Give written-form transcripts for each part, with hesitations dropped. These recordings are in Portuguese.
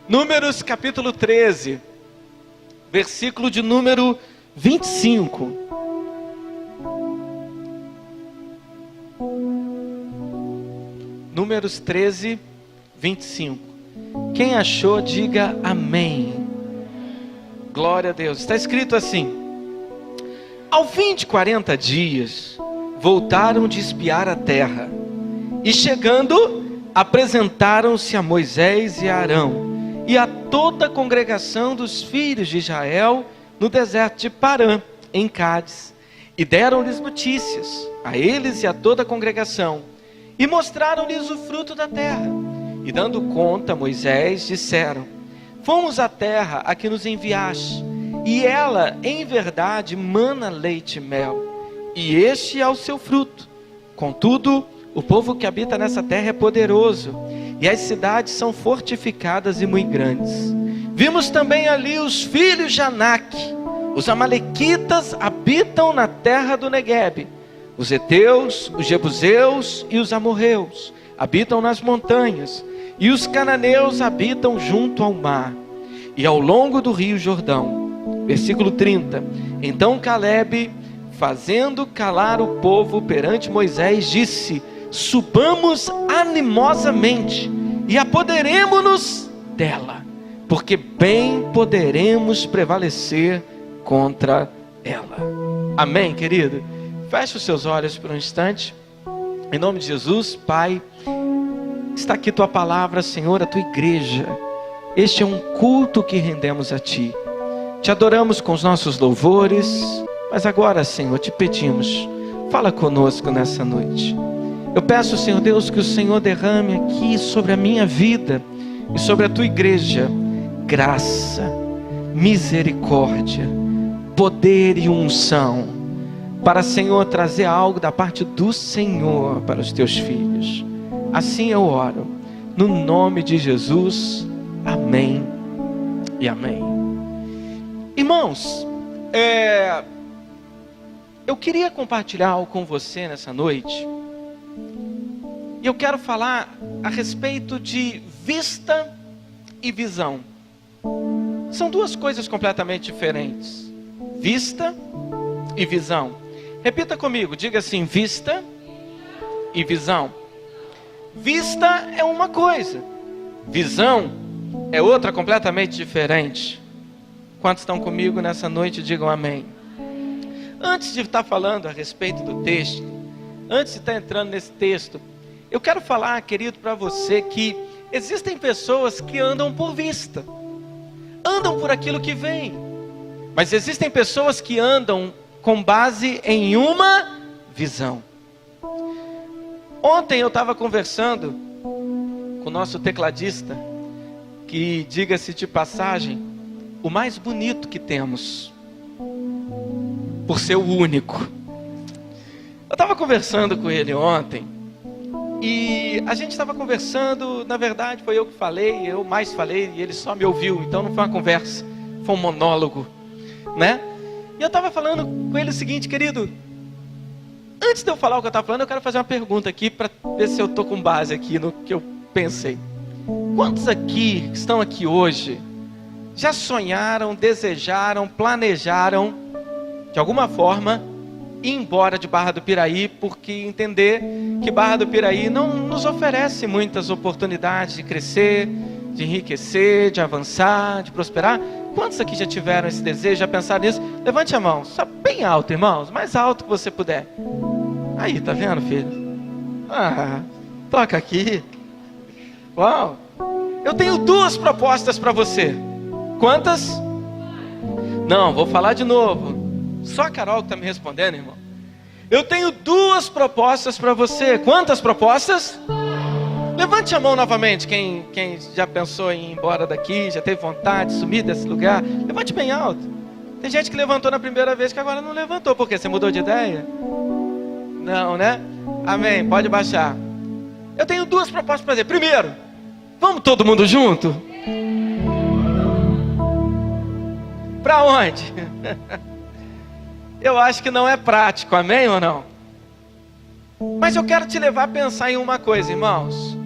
Números capítulo 13, versículo de número 25. Números 13, 25. Quem achou, diga amém. Glória a Deus. Está escrito assim: ao fim de 40 dias, voltaram de espiar a terra, e chegando, apresentaram-se a Moisés e a Arão, e a toda a congregação dos filhos de Israel, no deserto de Parã, em Cádiz, e deram-lhes notícias, a eles e a toda a congregação, e mostraram-lhes o fruto da terra. E dando conta a Moisés, disseram: fomos à terra a que nos enviaste, e ela, em verdade, mana leite e mel, e este é o seu fruto. Contudo, o povo que habita nessa terra é poderoso, e as cidades são fortificadas e muito grandes. Vimos também ali os filhos de Anak. Os amalequitas habitam na terra do Neguebe. Os heteus, os jebuseus e os amorreus habitam nas montanhas, e os cananeus habitam junto ao mar e ao longo do rio Jordão. Versículo 30. Então Calebe, fazendo calar o povo perante Moisés, disse: subamos animosamente e apoderemo-nos dela, porque bem poderemos prevalecer contra ela. Amém, querido? Feche os seus olhos por um instante. Em nome de Jesus. Pai, está aqui tua palavra, Senhor, a tua igreja. Este é um culto que rendemos a ti. Te adoramos com os nossos louvores, mas agora, Senhor, te pedimos, fala conosco nessa noite. Eu peço, Senhor Deus, que o Senhor derrame aqui sobre a minha vida e sobre a tua igreja graça, misericórdia, poder e unção, para, Senhor, trazer algo da parte do Senhor para os teus filhos. Assim eu oro, no nome de Jesus, amém e amém. Irmãos, eu queria compartilhar algo com você nessa noite. E eu quero falar a respeito de vista e visão. São duas coisas completamente diferentes. Vista e visão. Repita comigo, diga assim: vista e visão. Vista é uma coisa, visão é outra completamente diferente. Quantos estão comigo nessa noite, digam amém. Antes de estar falando a respeito do texto, antes de estar entrando nesse texto, eu quero falar, querido, para você que existem pessoas que andam por vista, andam por aquilo que vem, mas existem pessoas que andam com base em uma visão. Ontem eu estava conversando com o nosso tecladista, que, diga-se de passagem, o mais bonito que temos, por ser o único. Eu estava conversando com ele ontem, e a gente estava conversando, na verdade foi eu que falei, eu mais falei, e ele só me ouviu, então não foi uma conversa, foi um monólogo, né? E eu estava falando com ele o seguinte: querido, antes de eu falar o que eu estava falando, eu quero fazer uma pergunta aqui, para ver se eu estou com base aqui no que eu pensei. Quantos aqui, que estão aqui hoje, já sonharam, desejaram, planejaram, de alguma forma, ir embora de Barra do Piraí, porque entender que Barra do Piraí não nos oferece muitas oportunidades de crescer, de enriquecer, de avançar, de prosperar? Quantos aqui já tiveram esse desejo, já pensaram nisso? Levante a mão, só bem alto, irmãos, mais alto que você puder. Aí, tá vendo, filho? Toca aqui. Uau! Eu tenho duas propostas para você. Quantas? Não, vou falar de novo. Só a Carol que está me respondendo, irmão. Eu tenho duas propostas para você. Quantas propostas? Levante a mão novamente, quem já pensou em ir embora daqui, já teve vontade de sumir desse lugar. Levante bem alto. Tem gente que levantou na primeira vez que agora não levantou. Por quê? Você mudou de ideia? Não, né? Amém, pode baixar. Eu tenho duas propostas para fazer. Primeiro, vamos todo mundo junto? Para onde? Eu acho que não é prático, amém ou não? Mas eu quero te levar a pensar em uma coisa, irmãos.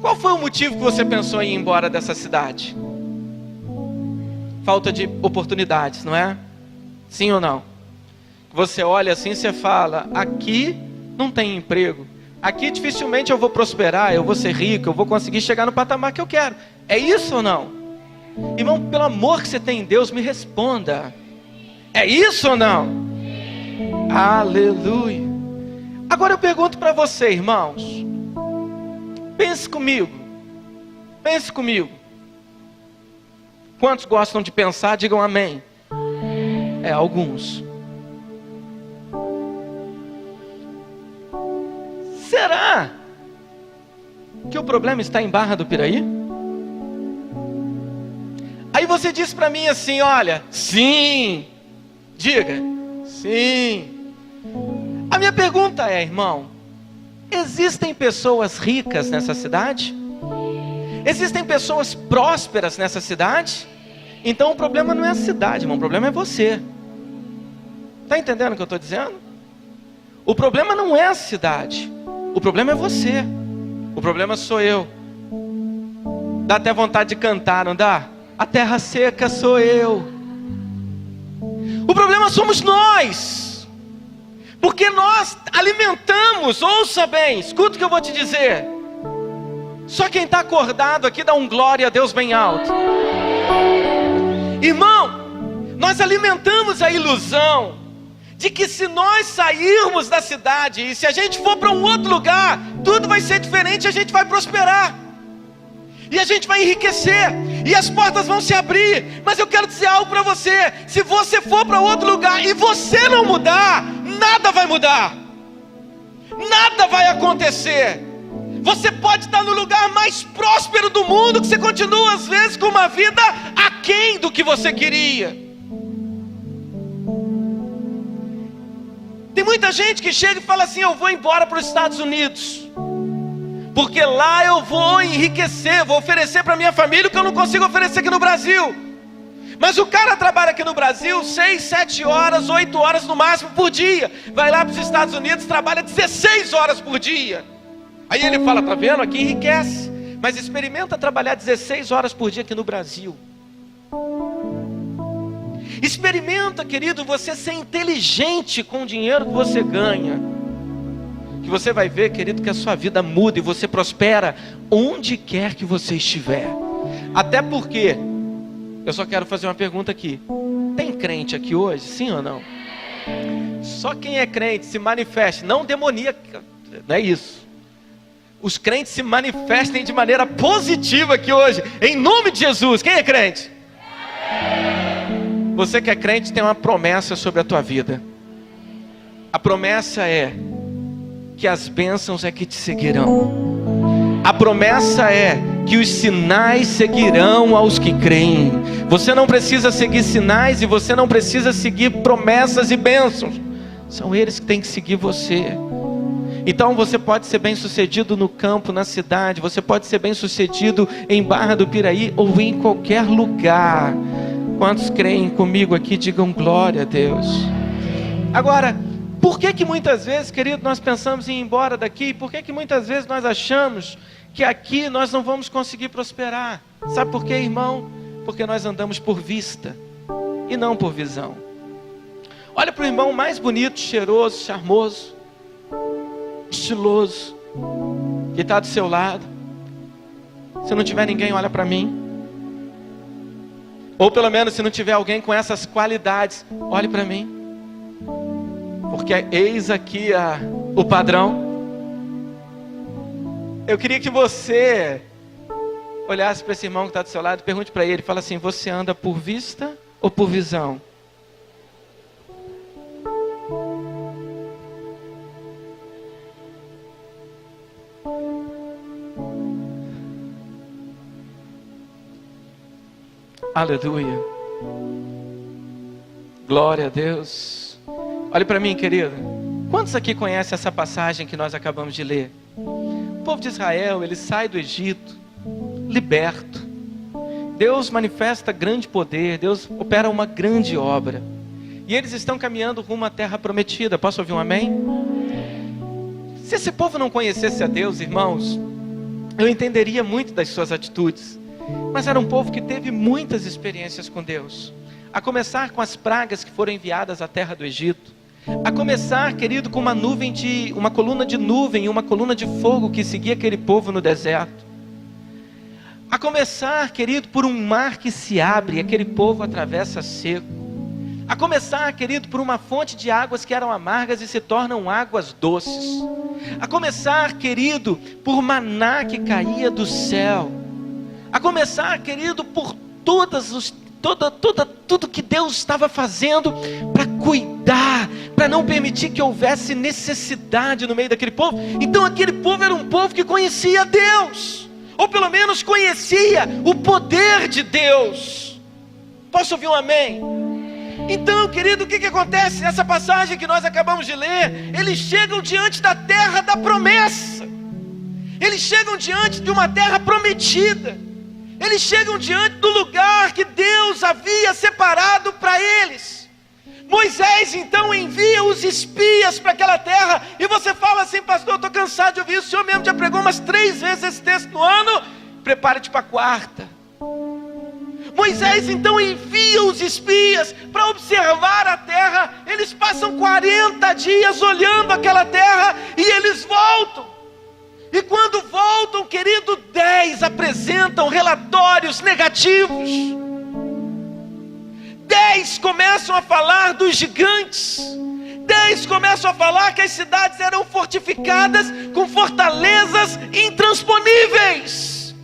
Qual foi o motivo que você pensou em ir embora dessa cidade? Falta de oportunidades, não é? Sim ou não? Você olha assim e você fala, aqui não tem emprego. Aqui dificilmente eu vou prosperar, eu vou ser rico, eu vou conseguir chegar no patamar que eu quero. É isso ou não? Irmão, pelo amor que você tem em Deus, me responda. É isso ou não? Aleluia. Agora eu pergunto para você, irmãos. Pense comigo. Pense comigo. Quantos gostam de pensar? Digam amém. Alguns. Será que o problema está em Barra do Piraí? Aí você diz para mim assim, olha, sim. Diga, sim. A minha pergunta é, irmão, existem pessoas ricas nessa cidade? Existem pessoas prósperas nessa cidade? Então o problema não é a cidade, irmão, o problema é você. Está entendendo o que eu estou dizendo? O problema não é a cidade, o problema é você. O problema sou eu. Dá até vontade de cantar, não dá? A terra seca sou eu. O problema somos nós. Porque nós alimentamos, ouça bem, escuta o que eu vou te dizer. Só quem está acordado aqui dá um glória a Deus bem alto. Irmão, nós alimentamos a ilusão de que se nós sairmos da cidade e se a gente for para um outro lugar, tudo vai ser diferente, a gente vai prosperar. E a gente vai enriquecer, e as portas vão se abrir. Mas eu quero dizer algo para você: se você for para outro lugar e você não mudar, nada vai mudar, nada vai acontecer. Você pode estar no lugar mais próspero do mundo, que você continua às vezes com uma vida aquém do que você queria. Tem muita gente que chega e fala assim, eu vou embora para os Estados Unidos, porque lá eu vou enriquecer, vou oferecer para minha família o que eu não consigo oferecer aqui no Brasil. Mas o cara trabalha aqui no Brasil 6, 7 horas, 8 horas no máximo por dia. Vai lá para os Estados Unidos, trabalha 16 horas por dia. Aí ele fala, tá vendo? Aqui enriquece. Mas experimenta trabalhar 16 horas por dia aqui no Brasil. Experimenta, querido, você ser inteligente com o dinheiro que você ganha. Que você vai ver, querido, que a sua vida muda e você prospera onde quer que você estiver. Até porque, eu só quero fazer uma pergunta aqui. Tem crente aqui hoje, sim ou não? Só quem é crente se manifeste, não demoníaca, não é isso. Os crentes se manifestem de maneira positiva aqui hoje, em nome de Jesus. Quem é crente? Você que é crente tem uma promessa sobre a tua vida. A promessa é que as bênçãos é que te seguirão. A promessa é que os sinais seguirão aos que creem. Você não precisa seguir sinais e você não precisa seguir promessas e bênçãos. São eles que têm que seguir você. Então você pode ser bem sucedido no campo, na cidade. Você pode ser bem sucedido em Barra do Piraí ou em qualquer lugar. Quantos creem comigo aqui, digam glória a Deus. Agora, por que muitas vezes, querido, nós pensamos em ir embora daqui? Por que muitas vezes nós achamos que aqui nós não vamos conseguir prosperar? Sabe por quê, irmão? Porque nós andamos por vista e não por visão. Olha para o irmão mais bonito, cheiroso, charmoso, estiloso, que está do seu lado. Se não tiver ninguém, olha para mim. Ou pelo menos se não tiver alguém com essas qualidades, olhe para mim. Porque eis aqui o padrão. Eu queria que você olhasse para esse irmão que está do seu lado e pergunte para ele, fala assim, você anda por vista ou por visão? Aleluia. Glória a Deus. Olhe para mim, querido. Quantos aqui conhecem essa passagem que nós acabamos de ler? O povo de Israel, ele sai do Egito, liberto. Deus manifesta grande poder, Deus opera uma grande obra. E eles estão caminhando rumo à terra prometida. Posso ouvir um amém? Se esse povo não conhecesse a Deus, irmãos, eu entenderia muito das suas atitudes. Mas era um povo que teve muitas experiências com Deus. A começar com as pragas que foram enviadas à terra do Egito. A começar, querido, com uma coluna de nuvem e uma coluna de fogo que seguia aquele povo no deserto. A começar, querido, por um mar que se abre e aquele povo atravessa seco. A começar, querido, por uma fonte de águas que eram amargas e se tornam águas doces. A começar, querido, por maná que caía do céu. A começar, querido, por tudo que Deus estava fazendo para cuidar, para não permitir que houvesse necessidade no meio daquele povo. Então aquele povo era um povo que conhecia Deus, ou pelo menos conhecia o poder de Deus. Posso ouvir um amém? Então, querido, o que acontece nessa passagem que nós acabamos de ler? Eles chegam diante da terra da promessa. Eles chegam diante de uma terra prometida. Eles chegam diante do lugar que Deus havia separado para eles. Moisés então envia os espias para aquela terra. E você fala assim: pastor, eu estou cansado de ouvir isso. O senhor mesmo já pregou umas 3 vezes esse texto no ano. Prepare-te para a 4ª. Moisés então envia os espias para observar a terra. Eles passam 40 dias olhando aquela terra e eles voltam. E quando voltam, querido, 10 apresentam relatórios negativos. 10 começam a falar dos gigantes. 10 começam a falar que as cidades eram fortificadas com fortalezas intransponíveis.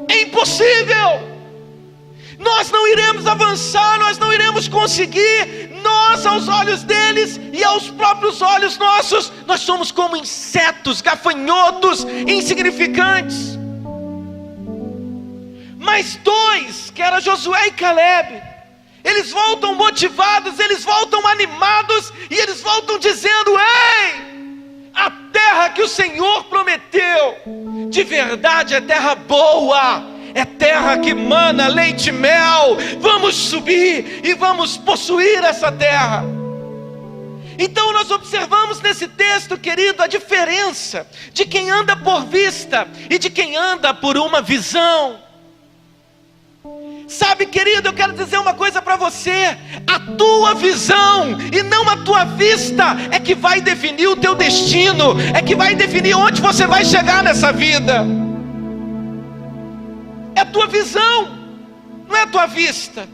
É impossível. Nós não iremos avançar, nós não iremos conseguir. Nós, aos olhos deles e aos próprios olhos nossos, nós somos como insetos, gafanhotos, insignificantes. Mas 2, que era Josué e Caleb, eles voltam motivados, eles voltam animados, e eles voltam dizendo: ei, a terra que o Senhor prometeu, de verdade é terra boa, é terra que mana leite e mel. Vamos subir e vamos possuir essa terra. Então nós observamos nesse texto, querido, a diferença de quem anda por vista e de quem anda por uma visão. Sabe, querido, eu quero dizer uma coisa para você: a tua visão e não a tua vista é que vai definir o teu destino, é que vai definir onde você vai chegar nessa vida. É a tua visão, não é a tua vista.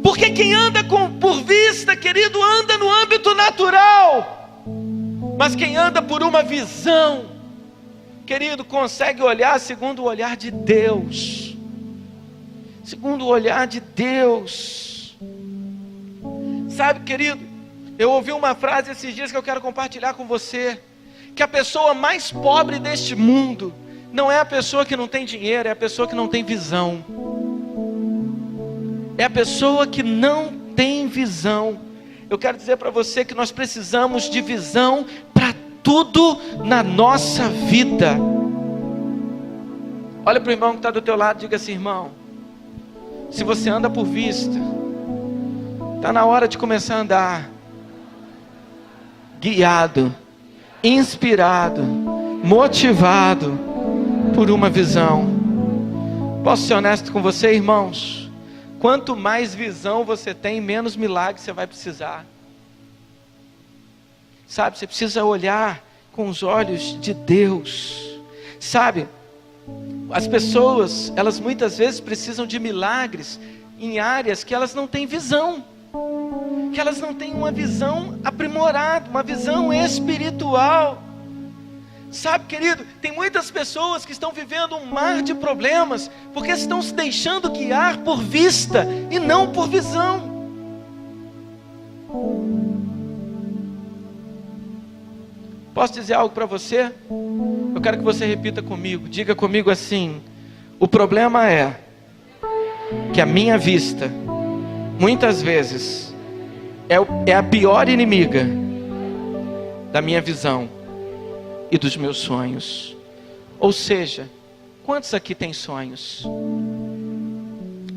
Porque quem anda por vista, querido, anda no âmbito natural. Mas quem anda por uma visão, querido, consegue olhar segundo o olhar de Deus. Segundo o olhar de Deus. Sabe, querido, eu ouvi uma frase esses dias que eu quero compartilhar com você: que a pessoa mais pobre deste mundo não é a pessoa que não tem dinheiro, é a pessoa que não tem visão. É a pessoa que não tem visão. Eu quero dizer para você que nós precisamos de visão para tudo na nossa vida. Olha para o irmão que está do teu lado e diga assim: irmão, se você anda por vista, está na hora de começar a andar guiado, inspirado, motivado por uma visão. Posso ser honesto com você, irmãos? Quanto mais visão você tem, menos milagre você vai precisar. Sabe, você precisa olhar com os olhos de Deus. Sabe, as pessoas, elas muitas vezes precisam de milagres em áreas que elas não têm visão, que elas não têm uma visão aprimorada, uma visão espiritual. Sabe, querido, tem muitas pessoas que estão vivendo um mar de problemas, porque estão se deixando guiar por vista e não por visão. Posso dizer algo para você? Eu quero que você repita comigo, diga comigo assim: o problema é que a minha vista, muitas vezes, é a pior inimiga da minha visão e dos meus sonhos. Ou seja, quantos aqui têm sonhos?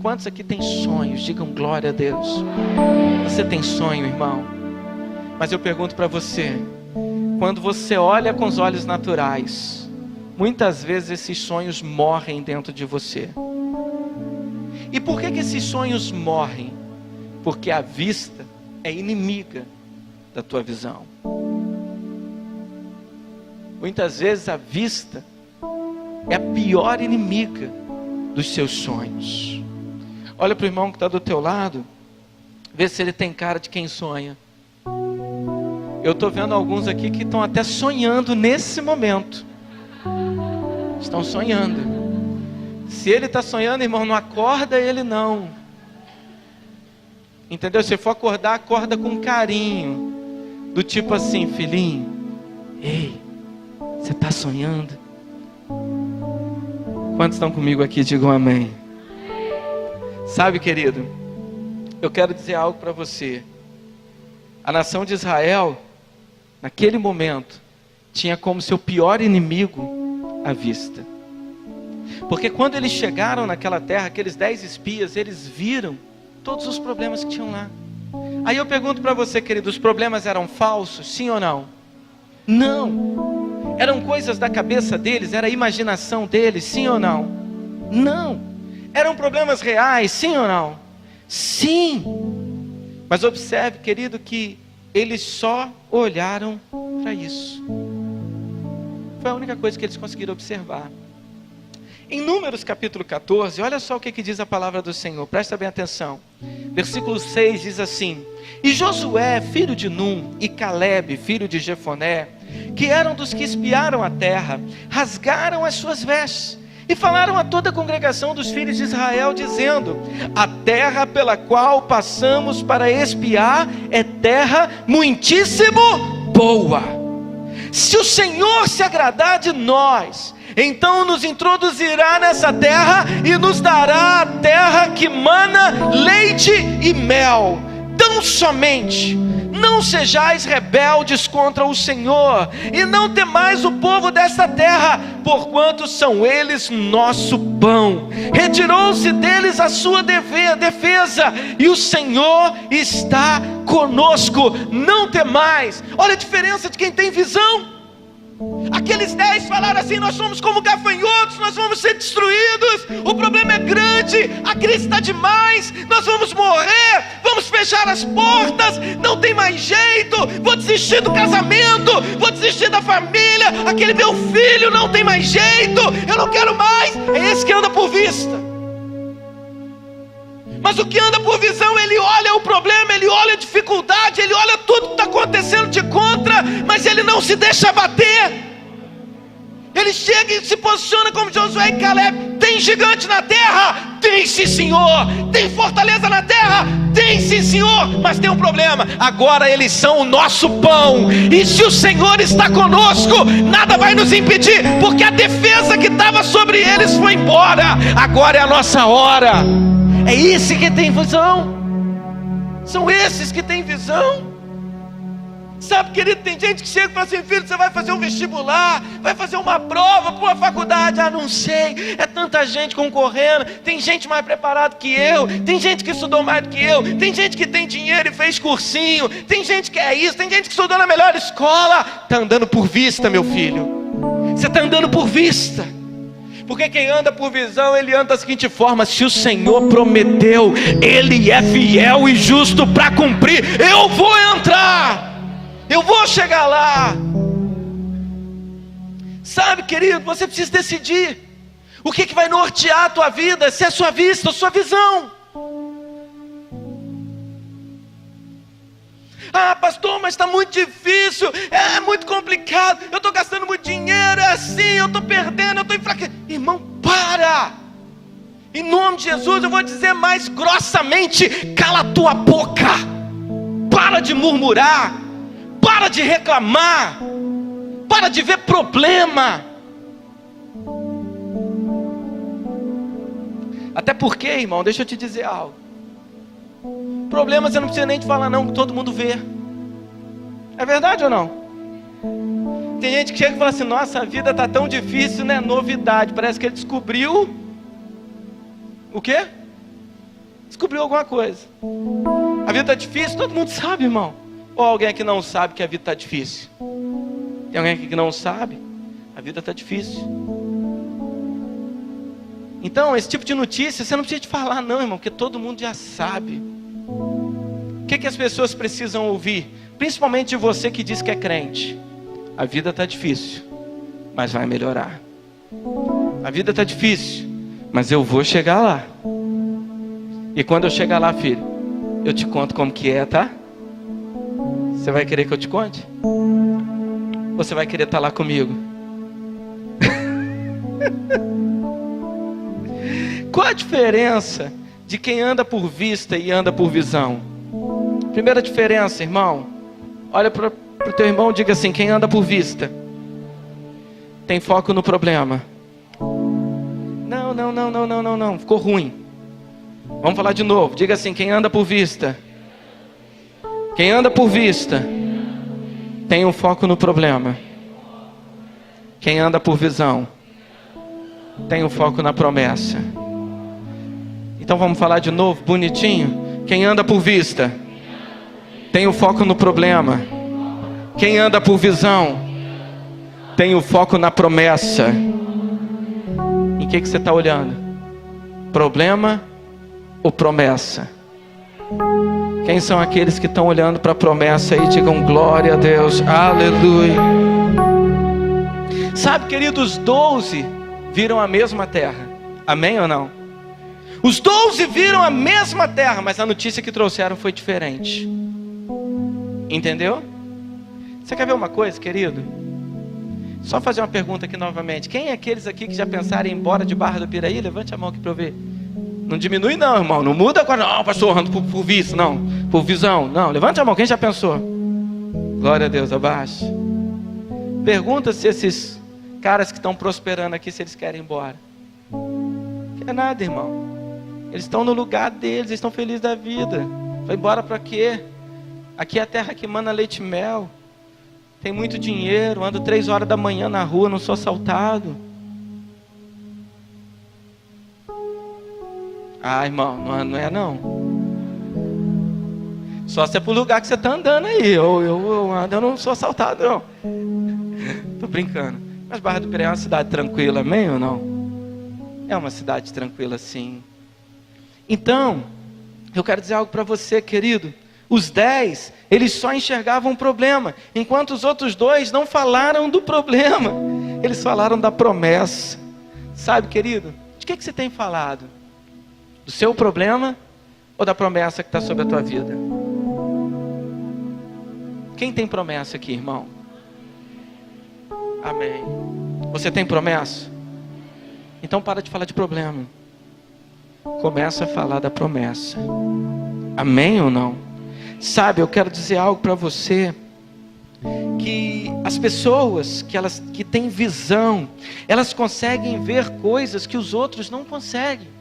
Quantos aqui têm sonhos? Digam glória a Deus. Você tem sonho, irmão? Mas eu pergunto para você: quando você olha com os olhos naturais, muitas vezes esses sonhos morrem dentro de você. E por que esses sonhos morrem? Porque a vista é inimiga da tua visão. Muitas vezes a vista é a pior inimiga dos seus sonhos. Olha para o irmão que está do teu lado, vê se ele tem cara de quem sonha. Eu estou vendo alguns aqui que estão até sonhando nesse momento. Estão sonhando. Se ele está sonhando, irmão, não acorda ele não. Entendeu? Se for acordar, acorda com carinho. Do tipo assim, filhinho, ei, você está sonhando? Quantos estão comigo aqui? Digam amém. Sabe, querido, eu quero dizer algo para você. A nação de Israel, naquele momento, tinha como seu pior inimigo a vista. Porque quando eles chegaram naquela terra, aqueles 10 espias, eles viram todos os problemas que tinham lá. Aí eu pergunto para você, querido, os problemas eram falsos, sim ou não? Não. Eram coisas da cabeça deles, era a imaginação deles, sim ou não? Não. Eram problemas reais, sim ou não? Sim. Mas observe, querido, que eles só olharam para isso. Foi a única coisa que eles conseguiram observar. Em Números capítulo 14, olha só o que diz a palavra do Senhor, presta bem atenção. Versículo 6 diz assim: E Josué, filho de Num, e Calebe, filho de Jefoné, que eram dos que espiaram a terra, rasgaram as suas vestes, e falaram a toda a congregação dos filhos de Israel, dizendo: A terra pela qual passamos para espiar é terra muitíssimo boa. Se o Senhor se agradar de nós, então nos introduzirá nessa terra e nos dará a terra que mana leite e mel. Tão somente não sejais rebeldes contra o Senhor, e não temais o povo desta terra, porquanto são eles nosso pão. Retirou-se deles a sua defesa, e o Senhor está conosco. Não temais. Olha a diferença de quem tem visão. Aqueles 10 falaram assim: nós somos como gafanhotos, nós vamos ser destruídos, o problema é grande, a crise está demais, nós vamos morrer, vamos fechar as portas, não tem mais jeito, vou desistir do casamento, vou desistir da família, aquele meu filho não tem mais jeito, eu não quero mais. É esse que anda por vista. Mas o que anda por visão, ele olha o problema, ele olha a dificuldade, ele olha tudo que está acontecendo de contra, mas ele não se deixa abater. Ele chega e se posiciona como Josué e Calebe. Tem gigante na terra? Tem sim, Senhor. Tem fortaleza na terra? Tem sim, Senhor. Mas tem um problema: agora eles são o nosso pão, e se o Senhor está conosco, nada vai nos impedir, porque a defesa que estava sobre eles foi embora. Agora é a nossa hora. É esse que tem visão. São esses que têm visão. Sabe, querido, tem gente que chega e fala assim: filho, você vai fazer um vestibular, vai fazer uma prova para uma faculdade. Ah, não sei, é tanta gente concorrendo, tem gente mais preparada que eu, tem gente que estudou mais do que eu, tem gente que tem dinheiro e fez cursinho, tem gente que é isso, tem gente que estudou na melhor escola. Está andando por vista, meu filho. Você está andando por vista. Porque quem anda por visão, ele anda da seguinte forma: se o Senhor prometeu, Ele é fiel e justo para cumprir. Eu vou entrar, eu vou chegar lá. Sabe, querido, você precisa decidir o que vai nortear a tua vida, se é a sua vista ou a sua visão. Ah, pastor, mas está muito difícil, é muito complicado, eu estou gastando muito dinheiro, é assim, eu estou perdendo, eu estou enfraquecendo. Irmão, para! Em nome de Jesus, eu vou dizer mais grossamente: cala a tua boca, para de murmurar, para de reclamar, para de ver problema. Até porque, irmão, deixa eu te dizer algo. Problema você não precisa nem te falar não, que todo mundo vê. É verdade ou não? Tem gente que chega e fala assim: nossa, a vida está tão difícil, não é novidade. Parece que ele descobriu o quê? Descobriu alguma coisa. A vida está difícil, todo mundo sabe, irmão. Ou alguém aqui não sabe que a vida está difícil? Tem alguém aqui que não sabe? A vida está difícil. Então, esse tipo de notícia, você não precisa te falar não, irmão, porque todo mundo já sabe. O que as pessoas precisam ouvir? Principalmente de você que diz que é crente. A vida está difícil, mas vai melhorar. A vida está difícil, mas eu vou chegar lá. E quando eu chegar lá, filho, eu te conto como que é, tá? Você vai querer que eu te conte? Você vai querer estar lá comigo? Qual a diferença de quem anda por vista e anda por visão? Primeira diferença, irmão. Olha para o teu irmão e diga assim: quem anda por vista tem foco no problema. Não. Ficou ruim. Vamos falar de novo. Diga assim: quem anda por vista. Quem anda por vista tem um foco no problema. Quem anda por visão tem um foco na promessa. Então vamos falar de novo, bonitinho. Quem anda por vista tem o foco no problema. Quem anda por visão tem o foco na promessa. Em que você está olhando? Problema ou promessa? Quem são aqueles que estão olhando para a promessa e digam glória a Deus, aleluia? Sabe, queridos, os 12 viram a mesma terra. Amém ou não? Os 12 viram a mesma terra, mas a notícia que trouxeram foi diferente. Entendeu? Você quer ver uma coisa, querido? Só fazer uma pergunta aqui novamente. Quem é aqueles aqui que já pensaram em ir embora de Barra do Piraí? Levante a mão aqui para eu ver. Não diminui não, irmão. Não muda agora. Não, pastor, ando por vista, não. Por visão, não. Levante a mão. Quem já pensou? Glória a Deus, abaixe. Pergunta se esses caras que estão prosperando aqui, se eles querem ir embora. Não quer nada, irmão. Eles estão no lugar deles, eles estão felizes da vida. Vai embora para quê? Aqui é a terra que mana leite e mel. Tem muito dinheiro, ando 3 horas da manhã na rua, não sou assaltado. Ah, irmão, não é não. Só se é pro lugar que você está andando aí. Eu ando, eu não sou assaltado não. Tô brincando. Mas Barra do Piraí é uma cidade tranquila, amém ou não? É uma cidade tranquila, sim. Então, eu quero dizer algo para você, querido. Os 10, eles só enxergavam um problema, enquanto os outros 2 não falaram do problema. Eles falaram da promessa. Sabe, querido, de que você tem falado? Do seu problema ou da promessa que está sobre a tua vida? Quem tem promessa aqui, irmão? Amém. Você tem promessa? Então para de falar de problema. Começa a falar da promessa. Amém ou não? Sabe, eu quero dizer algo para você, que as pessoas que têm visão, elas conseguem ver coisas que os outros não conseguem.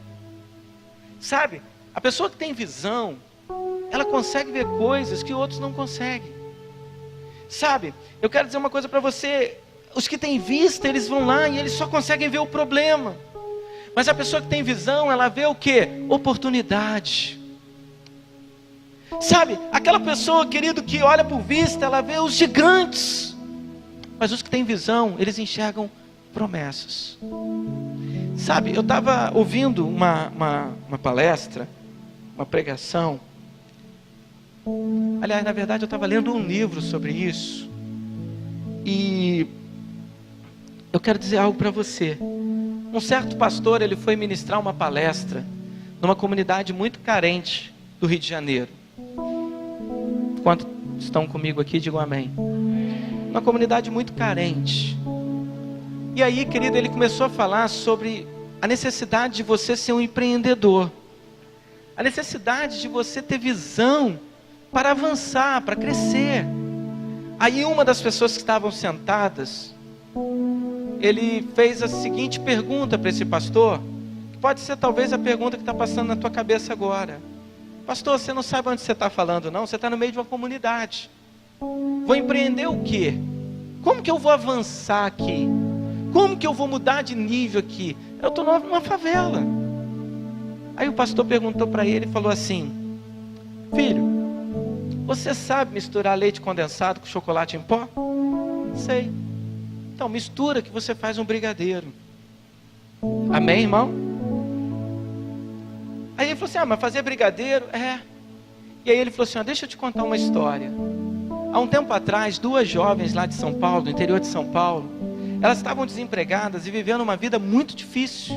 Sabe, a pessoa que tem visão, ela consegue ver coisas que outros não conseguem. Sabe, eu quero dizer uma coisa para você, os que têm vista, eles vão lá e eles só conseguem ver o problema. Mas a pessoa que tem visão, ela vê o quê? Oportunidade. Sabe, aquela pessoa, querido, que olha por vista, ela vê os gigantes. Mas os que têm visão, eles enxergam promessas. Sabe, eu estava ouvindo uma palestra, uma pregação. Aliás, na verdade, eu estava lendo um livro sobre isso. E eu quero dizer algo para você. Um certo pastor, ele foi ministrar uma palestra numa comunidade muito carente do Rio de Janeiro. Quantos estão comigo aqui, digam amém. Uma comunidade muito carente. E aí, querido, ele começou a falar sobre a necessidade de você ser um empreendedor. A necessidade de você ter visão para avançar, para crescer. Aí uma das pessoas que estavam sentadas, ele fez a seguinte pergunta para esse pastor, que pode ser talvez a pergunta que está passando na tua cabeça agora. Pastor, você não sabe onde você está falando não? Você está no meio de uma comunidade. Vou empreender o quê? Como que eu vou avançar aqui? Como que eu vou mudar de nível aqui? Eu estou numa favela. Aí o pastor perguntou para ele e falou assim: filho, você sabe misturar leite condensado com chocolate em pó? Sei. Então mistura que você faz um brigadeiro. Amém, irmão? Aí ele falou assim, mas fazer brigadeiro? É. E aí ele falou assim, deixa eu te contar uma história. Há um tempo atrás, 2 jovens lá de São Paulo, do interior de São Paulo, elas estavam desempregadas e vivendo uma vida muito difícil.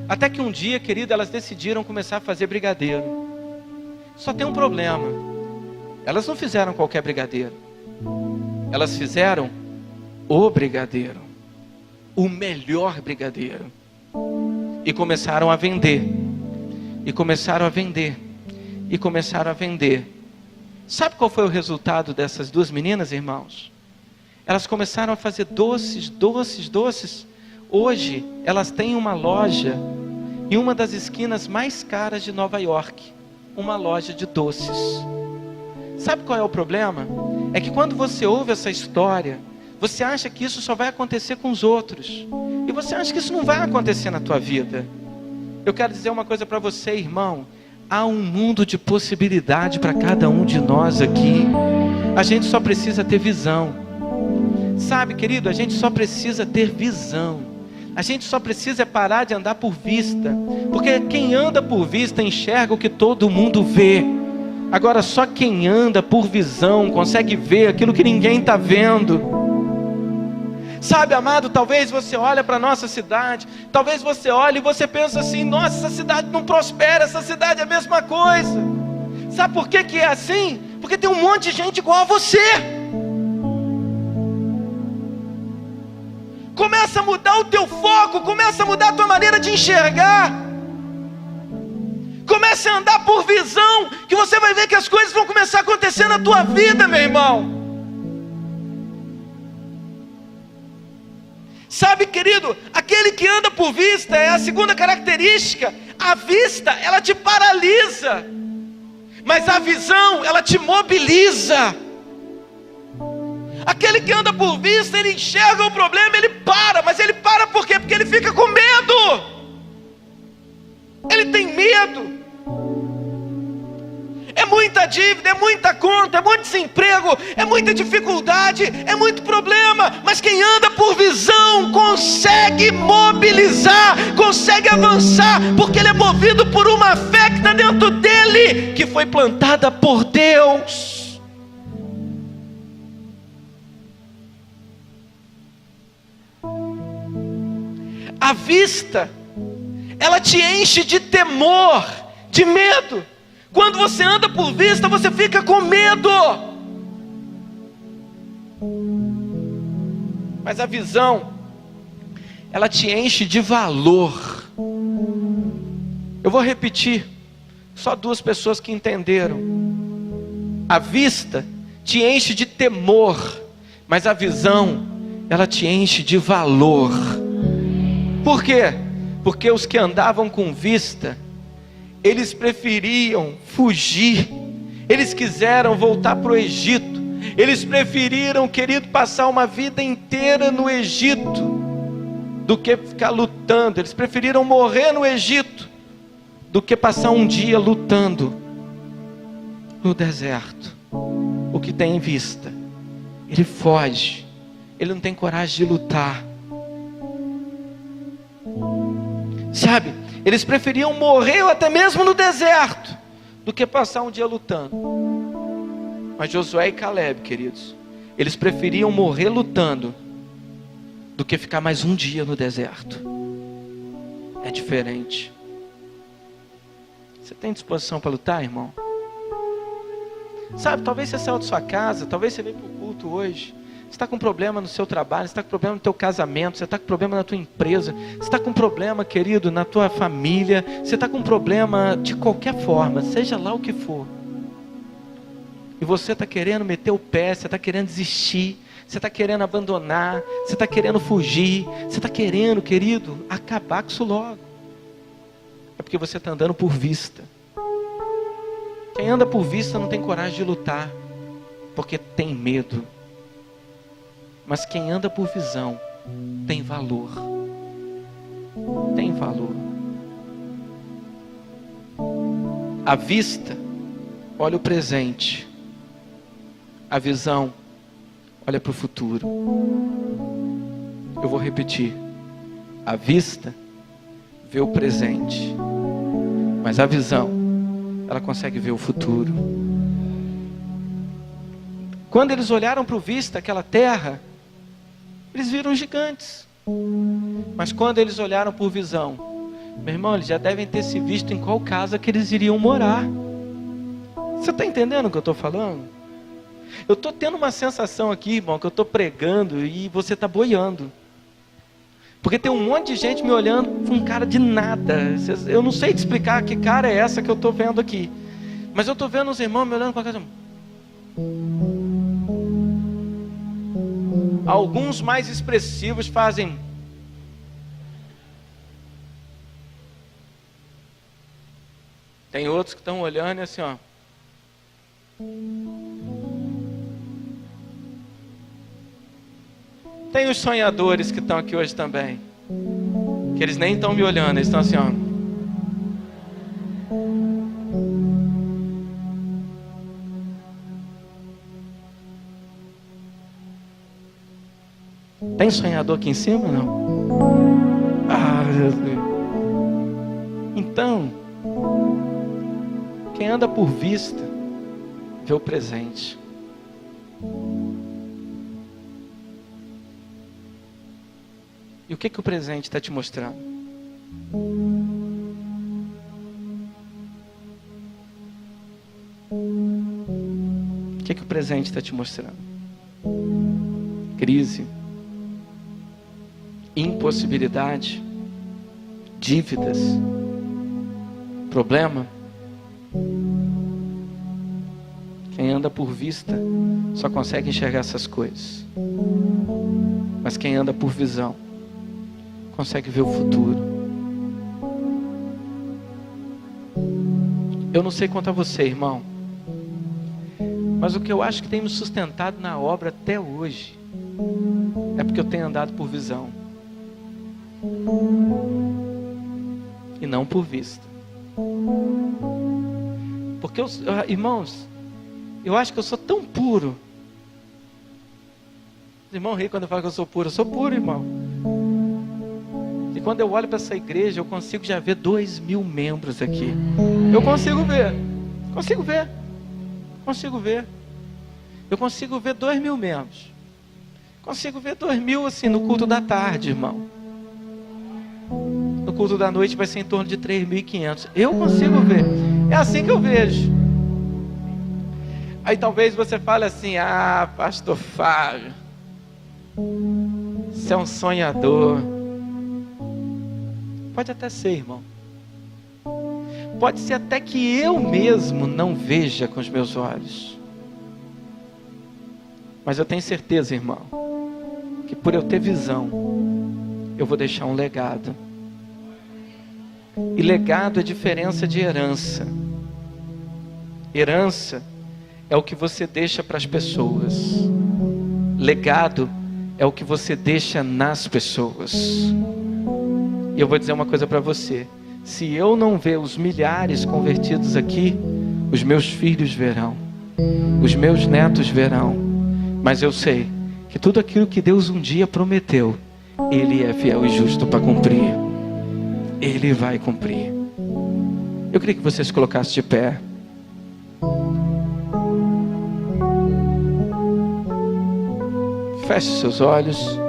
Até que um dia, querido, elas decidiram começar a fazer brigadeiro. Só tem um problema. Elas não fizeram qualquer brigadeiro. Elas fizeram o brigadeiro. O melhor brigadeiro. E começaram a vender. E começaram a vender. E começaram a vender. Sabe qual foi o resultado dessas 2 meninas, irmãos? Elas começaram a fazer doces, doces, doces. Hoje, elas têm uma loja em uma das esquinas mais caras de Nova York. Uma loja de doces. Sabe qual é o problema? É que quando você ouve essa história, você acha que isso só vai acontecer com os outros. E você acha que isso não vai acontecer na tua vida. Eu quero dizer uma coisa para você, irmão. Há um mundo de possibilidade para cada um de nós aqui. A gente só precisa ter visão. Sabe, querido, a gente só precisa ter visão. A gente só precisa parar de andar por vista. Porque quem anda por vista enxerga o que todo mundo vê. Agora só quem anda por visão consegue ver aquilo que ninguém está vendo. Sabe, amado, talvez você olhe para a nossa cidade, talvez você olhe e você pensa assim, nossa, essa cidade não prospera, essa cidade é a mesma coisa. Sabe por que que é assim? Porque tem um monte de gente igual a você. Começa a mudar o teu foco, começa a mudar a tua maneira de enxergar. Comece a andar por visão, que você vai ver que as coisas vão começar a acontecer na tua vida, meu irmão. Sabe, querido, aquele que anda por vista é a segunda característica. A vista, ela te paralisa, mas a visão, ela te mobiliza. Aquele que anda por vista, ele enxerga o problema, ele para, mas ele para por quê? Porque ele fica com medo. Ele tem medo. É muita dívida, é muita conta, é muito desemprego, é muita dificuldade, é muito problema. Mas quem anda por visão consegue mobilizar, consegue avançar, porque ele é movido por uma fé que está dentro dele, que foi plantada por Deus. A vista, ela te enche de temor, de medo. Quando você anda por vista, você fica com medo. Mas a visão, ela te enche de valor. Eu vou repetir, só 2 pessoas que entenderam. A vista te enche de temor, mas a visão, ela te enche de valor. Por quê? Porque os que andavam com vista, eles preferiam fugir, eles quiseram voltar para o Egito, eles preferiram, querido, passar uma vida inteira no Egito, do que ficar lutando. Eles preferiram morrer no Egito, do que passar um dia lutando no deserto. O que tem em vista, ele foge, ele não tem coragem de lutar. Sabe, eles preferiam morrer até mesmo no deserto, do que passar um dia lutando. Mas Josué e Caleb, queridos, eles preferiam morrer lutando, do que ficar mais um dia no deserto. É diferente. Você tem disposição para lutar, irmão? Sabe, talvez você saiu de sua casa, talvez você veio para o culto hoje. Você está com problema no seu trabalho, você está com problema no teu casamento, você está com problema na tua empresa, você está com problema, querido, na tua família, você está com problema de qualquer forma, seja lá o que for. E você está querendo meter o pé, você está querendo desistir, você está querendo abandonar, você está querendo fugir, você está querendo, querido, acabar com isso logo. É porque você está andando por vista. Quem anda por vista não tem coragem de lutar, porque tem medo. Mas quem anda por visão tem valor. Tem valor. A vista olha o presente. A visão olha para o futuro. Eu vou repetir. A vista vê o presente, mas a visão, ela consegue ver o futuro. Quando eles olharam para o vista, aquela terra, eles viram gigantes. Mas quando eles olharam por visão, meu irmão, eles já devem ter se visto em qual casa que eles iriam morar. Você está entendendo o que eu estou falando? Eu estou tendo uma sensação aqui, irmão, que eu estou pregando e você está boiando. Porque tem um monte de gente me olhando com cara de nada. Eu não sei te explicar que cara é essa que eu estou vendo aqui. Mas eu estou vendo os irmãos me olhando com a cara... Alguns mais expressivos fazem... Tem outros que estão olhando e assim, ó. Tem os sonhadores que estão aqui hoje também, que eles nem estão me olhando, eles estão assim, ó. Tem sonhador aqui em cima, não? Ah, meu Deus. Então, quem anda por vista vê o presente. E o que o presente está te mostrando? O que o presente está te mostrando? Crise, impossibilidade, dívidas, problema. Quem anda por vista só consegue enxergar essas coisas. Mas quem anda por visão consegue ver o futuro. Eu não sei quanto a você, irmão, mas o que eu acho que tem me sustentado na obra até hoje é porque eu tenho andado por visão e não por vista. Porque irmãos, eu acho que eu sou tão puro. Os irmãos riem quando eu falo que eu sou puro, irmão. E quando eu olho para essa igreja, eu consigo já ver 2.000 membros aqui. Eu consigo ver. Eu consigo ver 2.000 membros. Consigo ver 2.000 assim no culto da tarde, irmão. No culto da noite vai ser em torno de 3.500. Eu consigo ver. É assim que eu vejo. Aí talvez você fale assim: ah, pastor Fábio, você é um sonhador. Pode até ser, irmão. Pode ser até que eu mesmo não veja com os meus olhos. Mas eu tenho certeza, irmão, que por eu ter visão, eu vou deixar um legado. E legado é diferença de herança. Herança é o que você deixa para as pessoas. Legado é o que você deixa nas pessoas. E eu vou dizer uma coisa para você: se eu não ver os milhares convertidos aqui, os meus filhos verão, os meus netos verão. Mas eu sei que tudo aquilo que Deus um dia prometeu, Ele é fiel e justo para cumprir. Ele vai cumprir. Eu queria que você se colocasse de pé. Feche seus olhos.